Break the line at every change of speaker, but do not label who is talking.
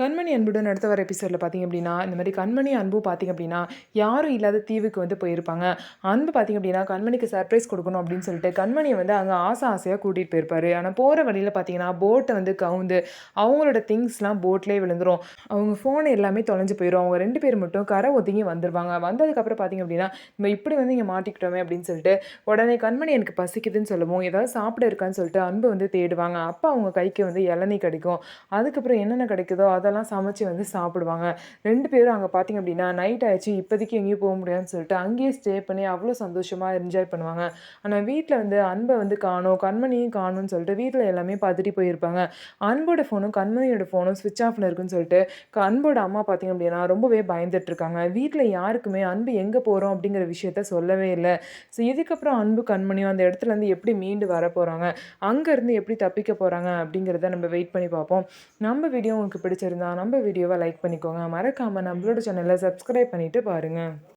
கண்மணி அன்புடன் அடுத்த வர எபிசோடில் பார்த்திங்க அப்படின்னா, இந்த மாதிரி கண்மணி அன்பு பார்த்திங்க அப்படின்னா, யாரும் இல்லாத தீவுக்கு வந்து போயிருப்பாங்க. அன்பு பார்த்திங்க அப்படின்னா, கண்மணிக்கு சர்ப்ரைஸ் கொடுக்கணும் அப்படின்னு சொல்லிட்டு கண்மணியை வந்து அங்கே ஆசையாக கூட்டிகிட்டு போயிருப்பாரு. ஆனால் போகிற வழியில் பார்த்திங்கன்னா, போட்டை வந்து கவுந்து அவங்களோட திங்ஸ்லாம் போட்லேயே விழுந்துரும். அவங்க ஃபோன் எல்லாமே தொலைஞ்சு போயிடும். அவங்க 2 பேர் மட்டும் கரை ஒதுங்கி வந்துருவாங்க. வந்ததுக்கப்புறம் பார்த்திங்க அப்படின்னா, நம்ம இப்படி வந்து இங்கே மாட்டிக்கிட்டோமே அப்படின்னு சொல்லிட்டு உடனே கண்மணி எனக்கு பசிக்குதுன்னு சொல்லவும், ஏதாவது சாப்பிட இருக்கான்னு சொல்லிட்டு அன்பு வந்து தேடுவாங்க. அப்போ அவங்க கைக்கு வந்து இளநீ கிடைக்கும். அதுக்கப்புறம் என்னென்ன கிடைக்குதோ அதெல்லாம் சமைச்சு வந்து சாப்பிடுவாங்க. 2 பேரும் அங்கே பார்த்திங்க அப்படின்னா, நைட் ஆயிடுச்சு இப்போதைக்கு எங்கேயும் போக முடியாதுன்னு சொல்லிட்டு அங்கேயே ஸ்டே பண்ணி அவ்வளோ சந்தோஷமாக என்ஜாய் பண்ணுவாங்க. ஆனால் வீட்டில் வந்து அன்பை வந்து காணோம், கண்மணியும் காணோம்னு சொல்லிட்டு வீட்டில் எல்லாமே பதறி போயிருப்பாங்க. அன்போட ஃபோனும் கண்மணியோட ஃபோனும் ஸ்விட்ச் ஆஃப்ல இருக்குன்னு சொல்லிட்டு அன்போட அம்மா பார்த்திங்க அப்படின்னா ரொம்பவே பயந்துட்டு இருக்காங்க. வீட்டில் யாருக்குமே அன்பு எங்கே போகிறோம் அப்படிங்கிற விஷயத்த சொல்லவே இல்லை. ஸோ இதுக்கப்புறம் அன்பு கண்மணியும் அந்த இடத்துலேருந்து எப்படி மீண்டு வர போகிறாங்க, அங்கேருந்து எப்படி தப்பிக்க போகிறாங்க அப்படிங்கிறத நம்ம வெயிட் பண்ணி பார்ப்போம். நம்ம வீடியோ உங்களுக்கு பிடிச்சிருந்தா நம்ம வீடியோவை லைக் பண்ணிக்கோங்க. மறக்காமல் நம்மளோட சேனலை சப்ஸ்கிரைப் பண்ணிவிட்டு பாருங்கள்.